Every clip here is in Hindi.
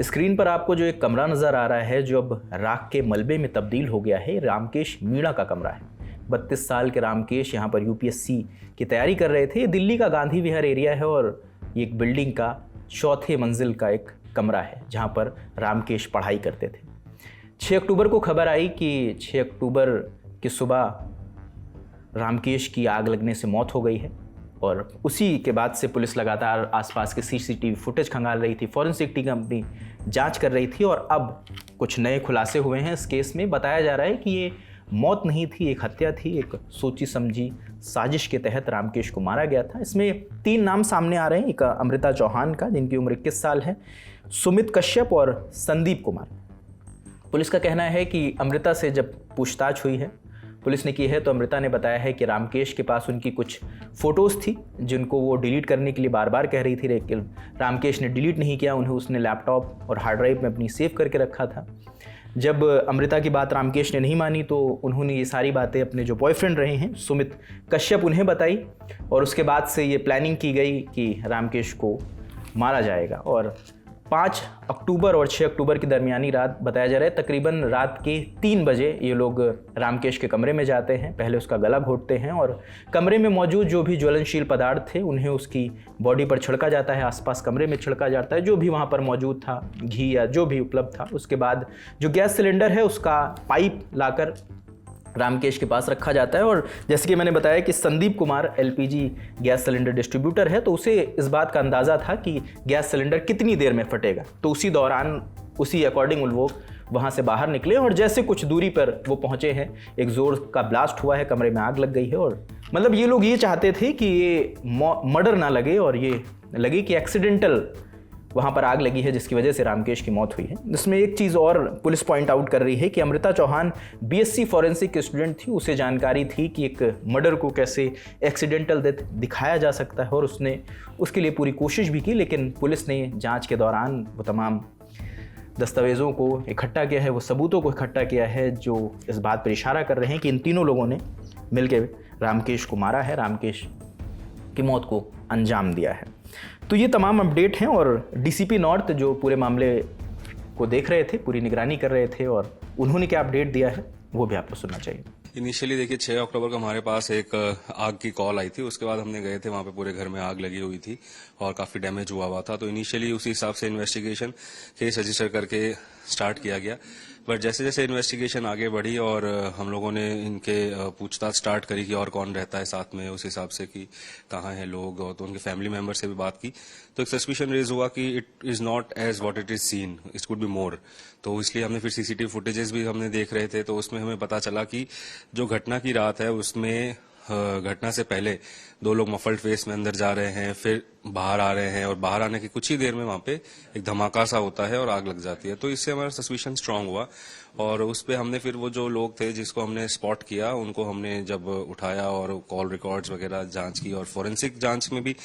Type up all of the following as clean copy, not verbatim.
स्क्रीन पर आपको जो एक कमरा नज़र आ रहा है जो अब राख के मलबे में तब्दील हो गया है, रामकेश मीणा का कमरा है। 32 साल के रामकेश यहाँ पर यूपीएससी की तैयारी कर रहे थे। ये दिल्ली का गांधी विहार एरिया है और ये एक बिल्डिंग का चौथे मंजिल का एक कमरा है जहाँ पर रामकेश पढ़ाई करते थे। 6 अक्टूबर को खबर आई कि 6 अक्टूबर की सुबह रामकेश की आग लगने से मौत हो गई है और उसी के बाद से पुलिस लगातार आसपास के सीसीटीवी फुटेज खंगाल रही थी, फॉरेंसिक टीम अपनी जांच कर रही थी और अब कुछ नए खुलासे हुए हैं इस केस में। बताया जा रहा है कि ये मौत नहीं थी, एक हत्या थी, एक सोची समझी साजिश के तहत रामकेश को मारा गया था। इसमें 3 नाम सामने आ रहे हैं, एक अमृता चौहान का जिनकी उम्र 21 साल है, सुमित कश्यप और संदीप कुमार। पुलिस का कहना है कि अमृता से जब पूछताछ हुई है, पुलिस ने की है, तो अमृता ने बताया है कि रामकेश के पास उनकी कुछ फ़ोटोज़ थी जिनको वो डिलीट करने के लिए बार बार कह रही थी, लेकिन रामकेश ने डिलीट नहीं किया। उन्हें उसने लैपटॉप और हार्ड ड्राइव में अपनी सेव करके रखा था। जब अमृता की बात रामकेश ने नहीं मानी तो उन्होंने ये सारी बातें अपने जो बॉयफ्रेंड रहे हैं सुमित कश्यप उन्हें बताई और उसके बाद से ये प्लानिंग की गई कि रामकेश को मारा जाएगा। और 5 अक्टूबर और 6 अक्टूबर की दरमियानी रात बताया जा रहा है, तकरीबन रात के 3 बजे ये लोग रामकेश के कमरे में जाते हैं। पहले उसका गला घोंटते हैं और कमरे में मौजूद जो भी ज्वलनशील पदार्थ थे उन्हें उसकी बॉडी पर छिड़का जाता है, आसपास कमरे में छिड़का जाता है, जो भी वहाँ पर मौजूद था, घी या जो भी उपलब्ध था। उसके बाद जो गैस सिलेंडर है उसका पाइप लाकर रामकेश के पास रखा जाता है और जैसे कि मैंने बताया कि Sandeep Kumar LPG gas cylinder distributor है, तो उसे इस बात का अंदाज़ा था कि गैस सिलेंडर कितनी देर में फटेगा, तो उसी दौरान उसी अकॉर्डिंग वो वहाँ से बाहर निकले और जैसे कुछ दूरी पर वो पहुँचे हैं, एक ज़ोर का ब्लास्ट हुआ है, कमरे में आग लग गई है। और मतलब ये लोग ये चाहते थे कि ये मर्डर ना लगे और ये लगे कि एक्सीडेंटल वहाँ पर आग लगी है जिसकी वजह से रामकेश की मौत हुई है। इसमें एक चीज़ और पुलिस पॉइंट आउट कर रही है कि अमृता चौहान बीएससी फॉरेंसिक की स्टूडेंट थी। उसे जानकारी थी कि एक मर्डर को कैसे एक्सीडेंटल डेथ दिखाया जा सकता है और उसने उसके लिए पूरी कोशिश भी की, लेकिन पुलिस ने जांच के दौरान वो तमाम दस्तावेज़ों को इकट्ठा किया है, वो सबूतों को इकट्ठा किया है जो इस बात पर इशारा कर रहे हैं कि इन तीनों लोगों ने मिलकर रामकेश को मारा है, रामकेश की मौत को अंजाम दिया है। तो ये तमाम अपडेट हैं और डीसीपी नॉर्थ जो पूरे मामले को देख रहे थे, पूरी निगरानी कर रहे थे और उन्होंने क्या अपडेट दिया है वो भी आपको सुनना चाहिए। इनिशियली देखिए 6 अक्टूबर को हमारे पास एक आग की कॉल आई थी। उसके बाद हमने गए थे, वहां पे पूरे घर में आग लगी हुई थी और काफी डैमेज हुआ था। तो इनिशियली उसी हिसाब से इन्वेस्टिगेशन केस रजिस्टर करके स्टार्ट किया गया। बट जैसे जैसे इन्वेस्टिगेशन आगे बढ़ी और हम लोगों ने इनके पूछताछ स्टार्ट करी कि और कौन रहता है साथ में, उस हिसाब से कि कहाँ हैं लोग, और तो उनके फैमिली मेंबर से भी बात की तो एक सस्पिशन रेज हुआ कि it is not as what it is seen, it could be more. तो इसलिए हमने फिर सीसीटीवी फुटेजेस भी हमने देख रहे थे, तो उसमें हमें पता चला कि जो घटना की रात है उसमें घटना से पहले 2 लोग मफल्ड फेस में अंदर जा रहे हैं, फिर बाहर आ रहे हैं और बाहर आने की कुछ ही देर में वहां पे एक धमाका सा होता है और आग लग जाती है। तो इससे हमारा सस्पिशन स्ट्रांग हुआ और उस पे हमने फिर वो जो लोग थे जिसको हमने स्पॉट किया उनको हमने जब उठाया और कॉल रिकॉर्ड्स वगैरह जांच की और फोरेंसिक जांच में भी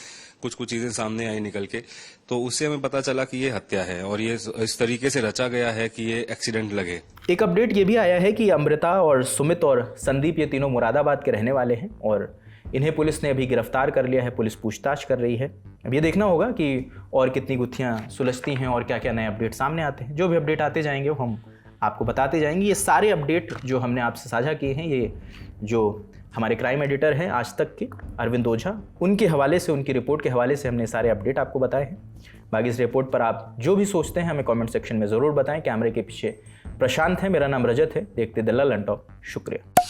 कुछ चीजें सामने आई निकल के, तो उससे हमें पता चला कि ये हत्या है और ये इस तरीके से रचा गया है कि ये एक्सीडेंट लगे। एक अपडेट ये भी आया है कि अमृता और सुमित और संदीप ये तीनों मुरादाबाद के रहने वाले हैं और इन्हें पुलिस ने अभी गिरफ्तार कर लिया है। पुलिस पूछताछ कर रही है। अब ये देखना होगा कि और कितनी गुत्थियां सुलझती हैं और क्या क्या नए अपडेट सामने आते हैं। जो भी अपडेट आते जाएंगे वो हम आपको बताते जाएंगे। ये सारे अपडेट जो हमने आपसे साझा किए हैं, ये जो हमारे क्राइम एडिटर हैं आज तक के अरविंद ओझा, उनके हवाले से, उनकी रिपोर्ट के हवाले से हमने सारे अपडेट आपको बताए हैं। बाकी इस रिपोर्ट पर आप जो भी सोचते हैं हमें कमेंट सेक्शन में ज़रूर बताएं। कैमरे के पीछे प्रशांत है, मेरा नाम रजत है। देखते दिल्ला लंटॉप। शुक्रिया।